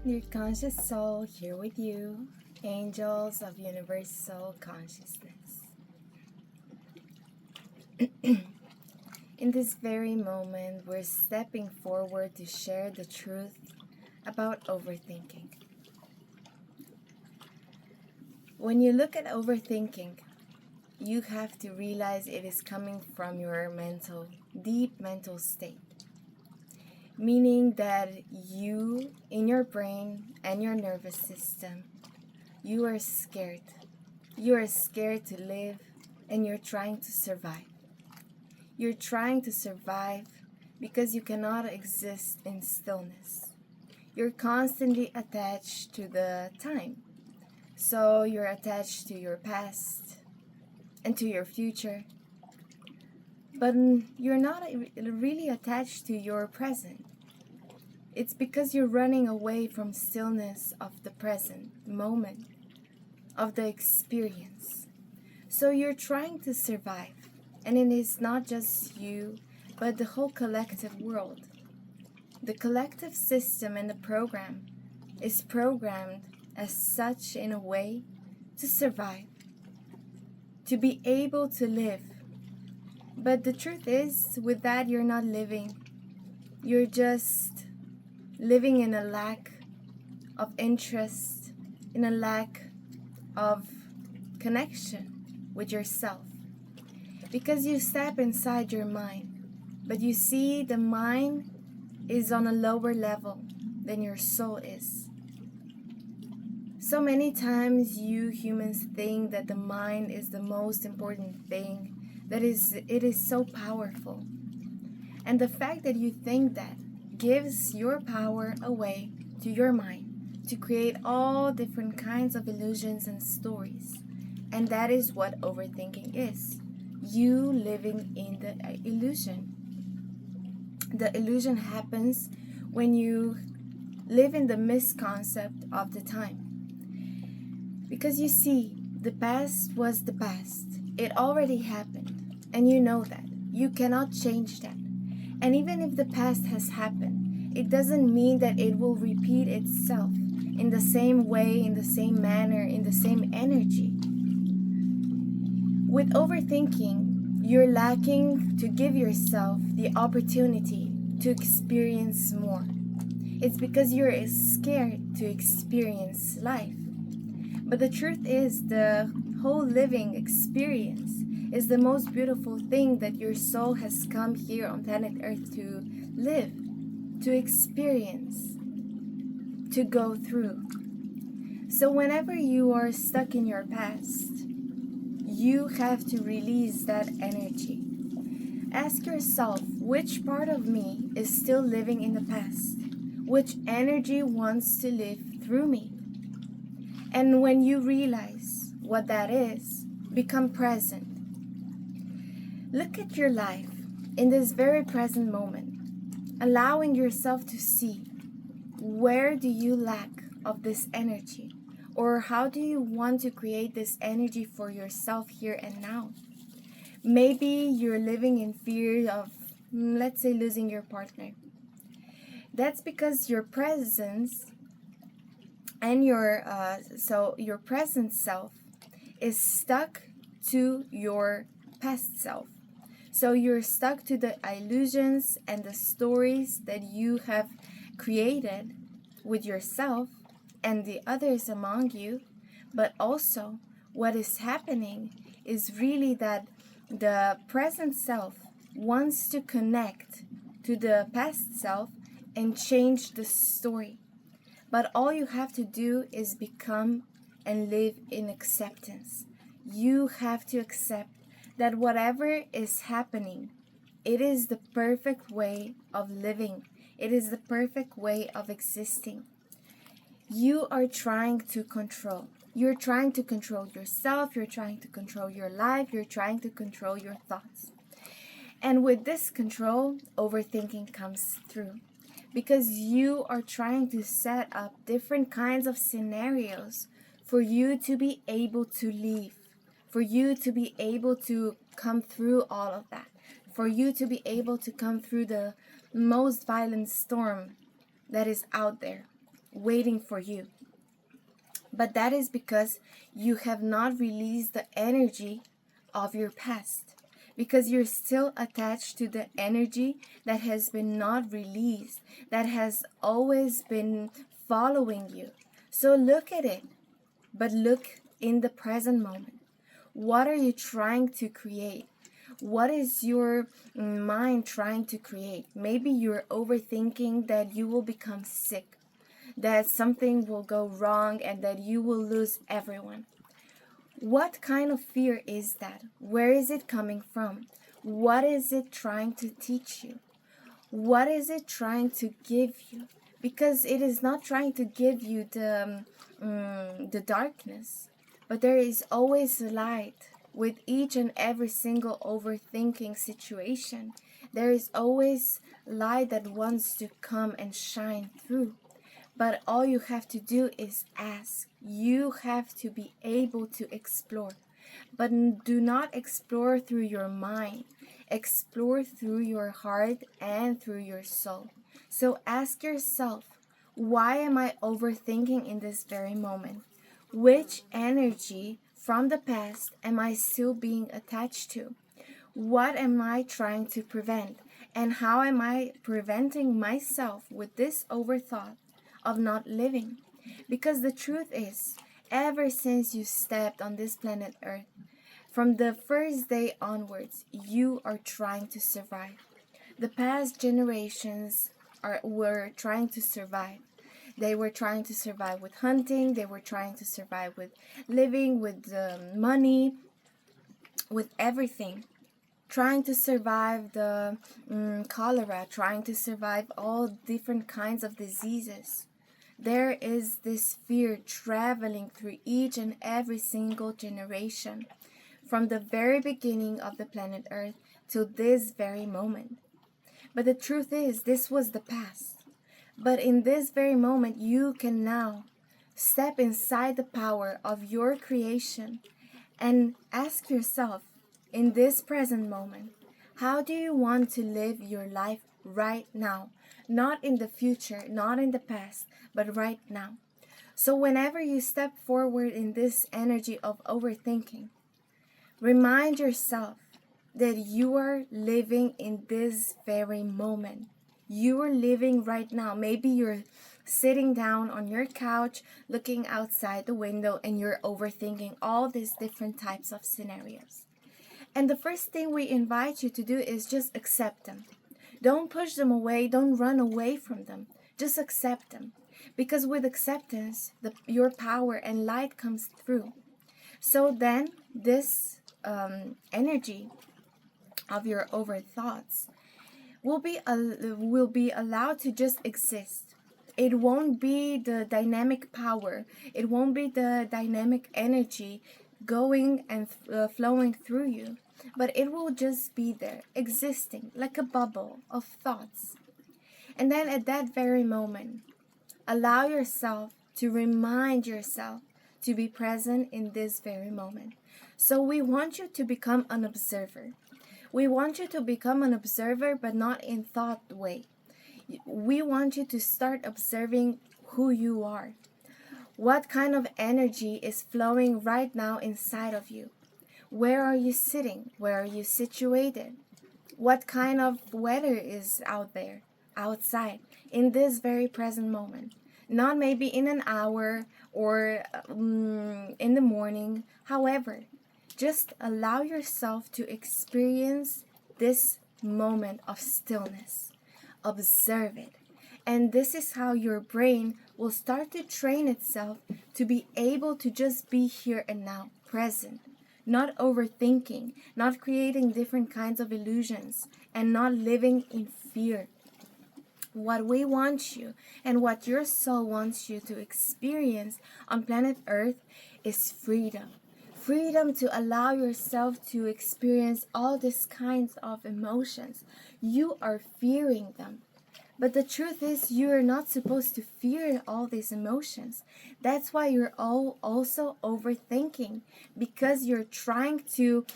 Dear conscious soul, here with you, angels of universal consciousness. In this very moment, we're stepping forward to share the truth about overthinking. When you look at overthinking, you have to realize it is coming from your deep mental state. Meaning that you, in your brain and your nervous system, you are scared. You are scared to live and you're trying to survive. You're trying to survive because you cannot exist in stillness. You're constantly attached to the time. So you're attached to your past and to your future. But you're not really attached to your present. It's because you're running away from stillness of the present moment, of the experience. So you're trying to survive. And it is not just you, but the whole collective world. The collective system and the program is programmed as such in a way to survive, to be able to live. But the truth is, with that, you're not living. You're just living in a lack of interest, in a lack of connection with yourself. Because you step inside your mind, but you see the mind is on a lower level than your soul is. So many times you humans think that the mind is the most important thing, that it is so powerful. And the fact that you think that gives your power away to your mind to create all different kinds of illusions and stories. And that is what overthinking is. You living in the illusion. The illusion happens when you live in the misconcept of the time. Because you see, the past was the past. It already happened. And you know that. You cannot change that. And even if the past has happened, it doesn't mean that it will repeat itself in the same way, in the same manner, in the same energy. With overthinking, you're lacking to give yourself the opportunity to experience more. It's because you're scared to experience life. But the truth is, the whole living experience is the most beautiful thing that your soul has come here on planet Earth to live, to experience, to go through. So whenever you are stuck in your past, you have to release that energy. Ask yourself, which part of me is still living in the past? Which energy wants to live through me? And when you realize what that is, become present. Look at your life in this very present moment, allowing yourself to see where do you lack of this energy, or how do you want to create this energy for yourself here and now. Maybe you're living in fear of, let's say, losing your partner. That's because your presence and your present self is stuck to your past self. So you're stuck to the illusions and the stories that you have created with yourself and the others among you. But also what is happening is really that the present self wants to connect to the past self and change the story. But all you have to do is become and live in acceptance. You have to accept that whatever is happening, it is the perfect way of living. It is the perfect way of existing. You are trying to control. You're trying to control yourself. You're trying to control your life. You're trying to control your thoughts. And with this control, overthinking comes through. Because you are trying to set up different kinds of scenarios for you to be able to leave, for you to be able to come through all of that, for you to be able to come through the most violent storm that is out there. waiting for you. But that is because you have not released the energy of your past. Because you're still attached to the energy that has been not released, that has always been following you. So look at it, but look in the present moment. What are you trying to create? What is your mind trying to create? Maybe you're overthinking that you will become sick, that something will go wrong, and that you will lose everyone. What kind of fear is that? Where is it coming from? What is it trying to teach you? What is it trying to give you? Because it is not trying to give you the darkness, but there is always light with each and every single overthinking situation. There is always light that wants to come and shine through. But all you have to do is ask. You have to be able to explore. But do not explore through your mind. Explore through your heart and through your soul. So ask yourself, why am I overthinking in this very moment? Which energy from the past am I still being attached to? What am I trying to prevent? And how am I preventing myself with this overthought of not living? Because the truth is, ever since you stepped on this planet Earth, from the first day onwards, you are trying to survive. The past generations were trying to survive. They were trying to survive with hunting. They were trying to survive with living, with money, with everything. Trying to survive the cholera, trying to survive all different kinds of diseases. There is this fear traveling through each and every single generation, from the very beginning of the planet Earth to this very moment. But the truth is, this was the past. But in this very moment, you can now step inside the power of your creation and ask yourself, in this present moment, how do you want to live your life right now? Not in the future, not in the past, but right now. So whenever you step forward in this energy of overthinking, remind yourself that you are living in this very moment. You are living right now. Maybe you're sitting down on your couch, looking outside the window, and you're overthinking all these different types of scenarios. And the first thing we invite you to do is just accept them. Don't push them away. Don't run away from them. Just accept them. Because with acceptance, your power and light comes through. So then this energy of your overthoughts will be allowed to just exist. It won't be the dynamic power. It won't be the dynamic energy going and flowing through you, but it will just be there, existing like a bubble of thoughts. And then at that very moment, allow yourself to remind yourself to be present in this very moment. So we want you to become an observer. We want you to become an observer, but not in thought way. We want you to start observing who you are. What kind of energy is flowing right now inside of you? Where are you sitting? Where are you situated? What kind of weather is out there, outside, in this very present moment? Not maybe in an hour or in the morning. However, just allow yourself to experience this moment of stillness. Observe it. And this is how your brain will start to train itself to be able to just be here and now, present. Not overthinking, not creating different kinds of illusions, and not living in fear. What we want you and what your soul wants you to experience on planet Earth is freedom. Freedom to allow yourself to experience all these kinds of emotions. You are fearing them. But the truth is, you are not supposed to fear all these emotions. That's why you're also overthinking, because you're trying to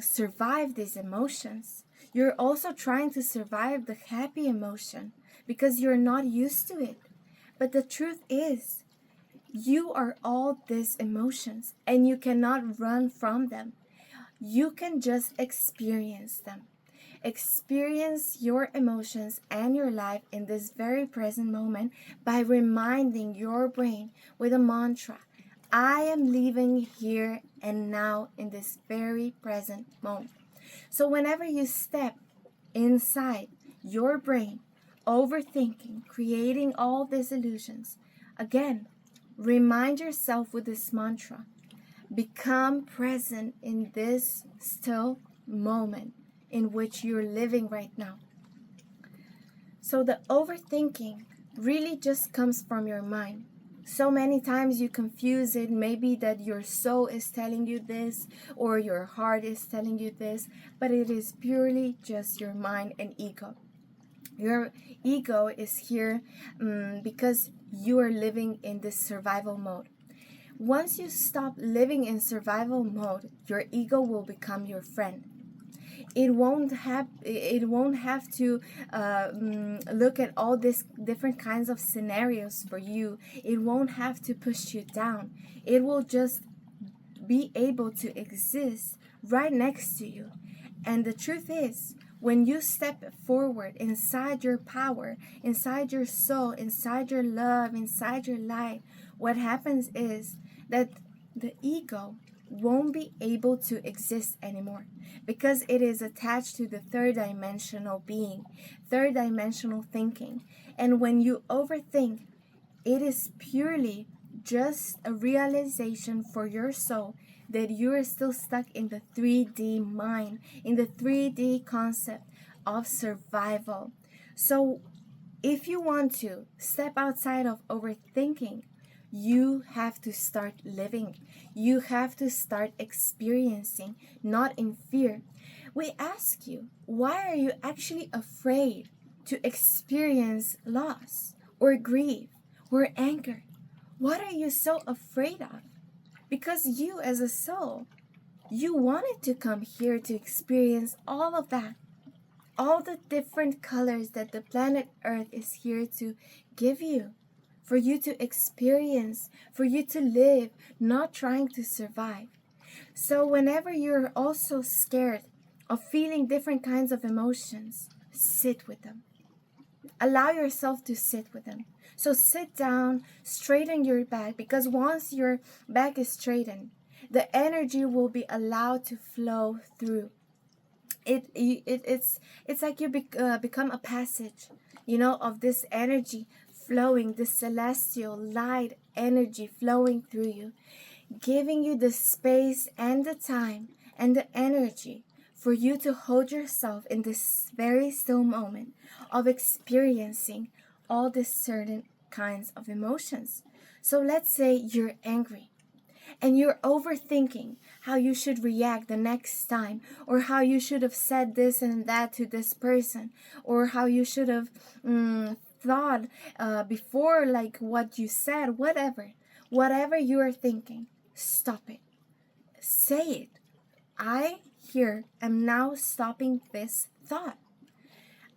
survive these emotions. You're also trying to survive the happy emotion because you're not used to it. But the truth is, you are all these emotions and you cannot run from them. You can just experience them. Experience your emotions and your life in this very present moment by reminding your brain with a mantra. I am living here and now in this very present moment. So whenever you step inside your brain, overthinking, creating all these illusions, again, remind yourself with this mantra. Become present in this still moment in which you're living right now. So the overthinking really just comes from your mind. So many times you confuse it, maybe that your soul is telling you this or your heart is telling you this, but it is purely just your mind and ego. Your ego is here because you are living in this survival mode. Once you stop living in survival mode, your ego will become your friend. It won't have to look at all these different kinds of scenarios for you. It won't have to push you down. It will just be able to exist right next to you. And the truth is, when you step forward inside your power, inside your soul, inside your love, inside your light, what happens is that the ego won't be able to exist anymore because it is attached to the third dimensional being, third dimensional thinking. And when you overthink, it is purely just a realization for your soul that you are still stuck in the 3D mind, in the 3D concept of survival. So if you want to step outside of overthinking, you have to start living. You have to start experiencing, not in fear. We ask you, why are you actually afraid to experience loss or grief or anger? What are you so afraid of? Because you as a soul, you wanted to come here to experience all of that. All the different colors that the planet Earth is here to give you. For you to experience, for you to live, not trying to survive. So whenever you're also scared of feeling different kinds of emotions, sit with them. Allow yourself to sit with them. So sit down, straighten your back, because once your back is straightened, the energy will be allowed to flow through. It's like you become a passage, of this energy flowing, this celestial light energy flowing through you, giving you the space and the time and the energy for you to hold yourself in this very still moment of experiencing all these certain kinds of emotions. So let's say you're angry and you're overthinking how you should react the next time, or how you should have said this and that to this person, or how you should have thought before, like what you said, whatever you are thinking, stop it. Say it. I here am now stopping this thought.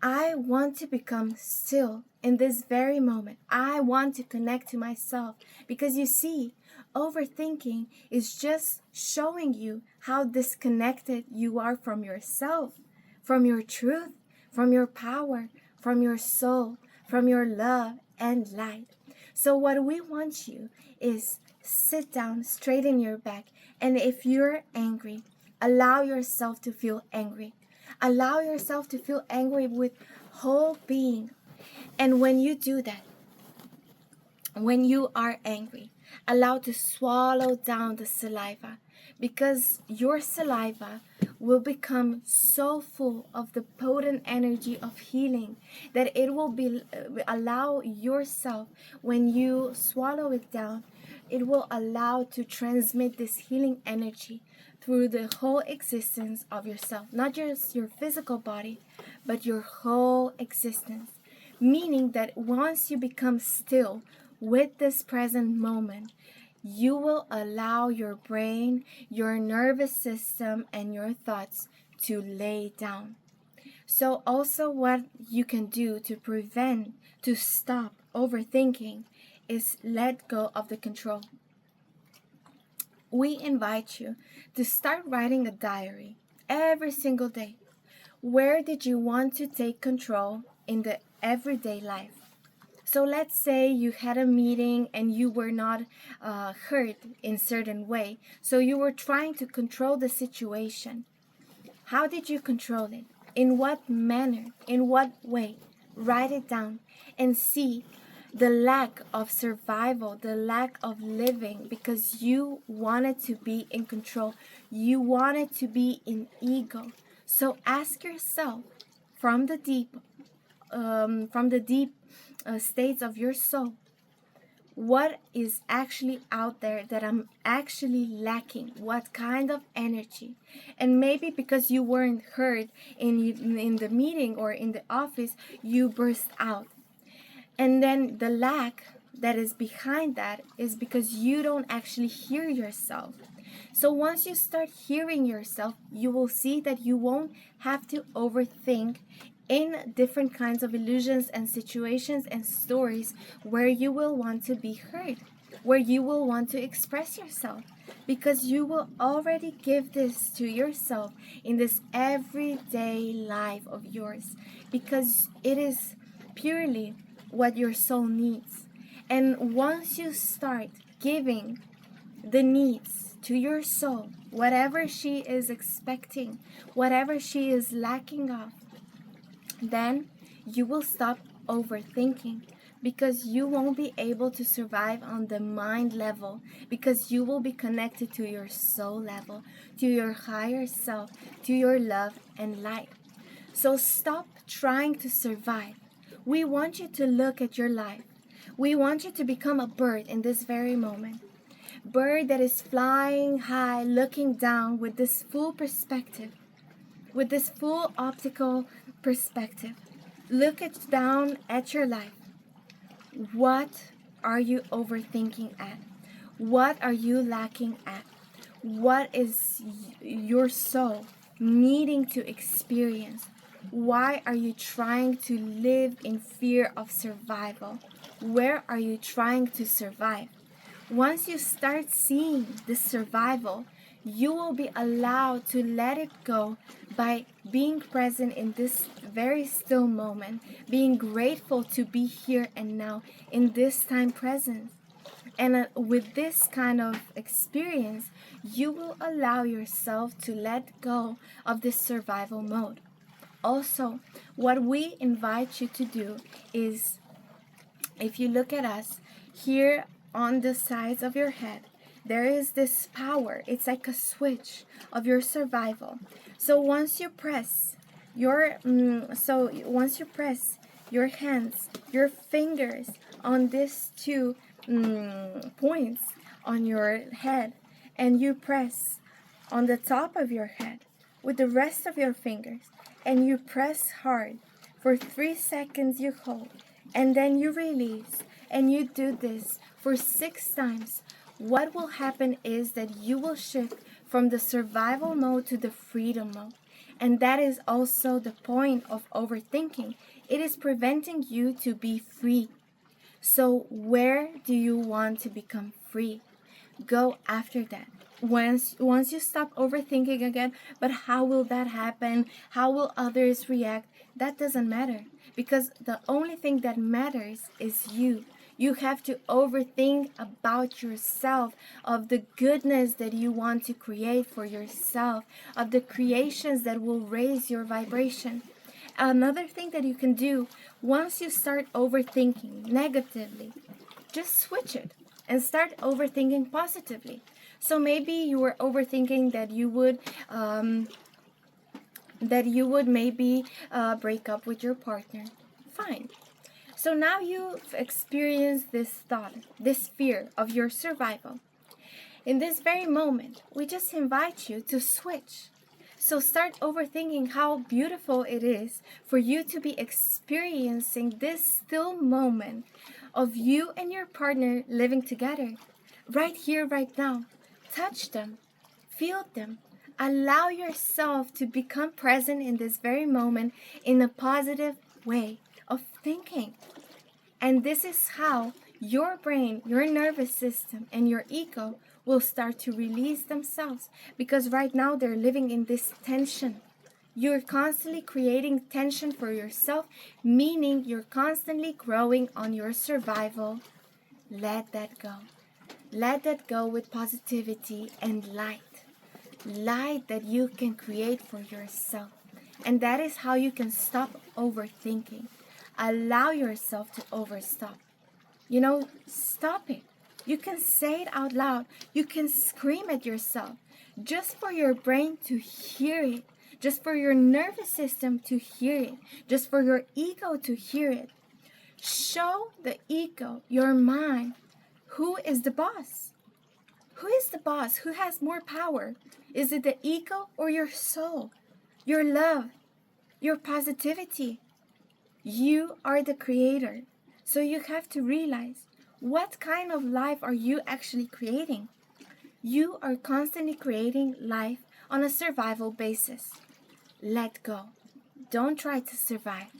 I want to become still in this very moment. I want to connect to myself, because you see, overthinking is just showing you how disconnected you are from yourself, from your truth, from your power, from your soul, from your love and light. So what we want you is sit down, straighten your back, and if you're angry, allow yourself to feel angry. Allow yourself to feel angry with whole being. And when you do that, when you are angry, allow to swallow down the saliva, because your saliva will become so full of the potent energy of healing that it will be allow yourself, when you swallow it down, it will allow to transmit this healing energy through the whole existence of yourself, not just your physical body, but your whole existence. Meaning that once you become still with this present moment, you will allow your brain, your nervous system, and your thoughts to lay down. So also what you can do to stop overthinking is let go of the control. We invite you to start writing a diary every single day. Where did you want to take control in the everyday life? So let's say you had a meeting and you were not heard in certain way. So you were trying to control the situation. How did you control it? In what manner? In what way? Write it down and see the lack of survival, the lack of living, because you wanted to be in control. You wanted to be in ego. So ask yourself from the deep states of your soul, what is actually out there that I'm actually lacking? What kind of energy? And maybe because you weren't heard in the meeting or in the office, you burst out. And then the lack that is behind that is because you don't actually hear yourself. So once you start hearing yourself, you will see that you won't have to overthink in different kinds of illusions and situations and stories where you will want to be heard, where you will want to express yourself, because you will already give this to yourself in this everyday life of yours, because it is purely what your soul needs. And once you start giving the needs to your soul, whatever she is expecting, whatever she is lacking of, then you will stop overthinking, because you won't be able to survive on the mind level, because you will be connected to your soul level, to your higher self, to your love and light. So stop trying to survive. We want you to look at your life. We want you to become a bird in this very moment. Bird that is flying high, looking down with this full perspective, with this full optical perspective. Look down at your life. What are you overthinking at? What are you lacking at? What is your soul needing to experience? Why are you trying to live in fear of survival? Where are you trying to survive? Once you start seeing this survival, you will be allowed to let it go by being present in this very still moment, being grateful to be here and now in this time present. And with this kind of experience, you will allow yourself to let go of this survival mode. Also, what we invite you to do is, if you look at us, here on the sides of your head, there is this power. It's like a switch of your survival. So once you press your hands, your fingers on these two points on your head, and you press on the top of your head with the rest of your fingers, and you press hard for 3 seconds, you hold, and then you release, and you do this for 6 times. What will happen is that you will shift from the survival mode to the freedom mode. And that is also the point of overthinking. It is preventing you to be free. So where do you want to become free? Go after that. Once you stop overthinking again, but how will that happen? How will others react? That doesn't matter, because the only thing that matters is you. You have to overthink about yourself, of the goodness that you want to create for yourself, of the creations that will raise your vibration. Another thing that you can do, once you start overthinking negatively, just switch it and start overthinking positively. So maybe you were overthinking that you would maybe break up with your partner. Fine. So now you've experienced this thought, this fear of your survival. In this very moment, we just invite you to switch. So start overthinking how beautiful it is for you to be experiencing this still moment of you and your partner living together. Right here, right now. Touch them. Feel them. Allow yourself to become present in this very moment in a positive way of thinking. And this is how your brain, your nervous system, and your ego will start to release themselves, because right now they're living in this tension. You're constantly creating tension for yourself, meaning you're constantly growing on your survival. Let that go. Let that go with positivity and light. Light that you can create for yourself. And that is how you can stop overthinking. Allow yourself to overstop. Stop it. You can say it out loud. You can scream at yourself just for your brain to hear it, just for your nervous system to hear it, just for your ego to hear it. Show the ego, your mind, who is the boss. Who is the boss? Who has more power? Is it the ego or your soul? Your love? Your positivity? You are the creator. So you have to realize, what kind of life are you actually creating? You are constantly creating life on a survival basis. Let go. Don't try to survive.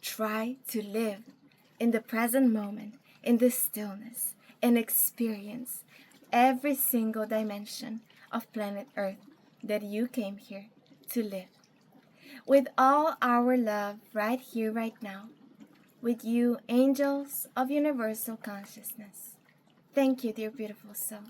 Try to live in the present moment, in the stillness, and experience every single dimension of planet Earth that you came here to live. With all our love right here, right now, with you, angels of universal consciousness. Thank you, dear beautiful soul.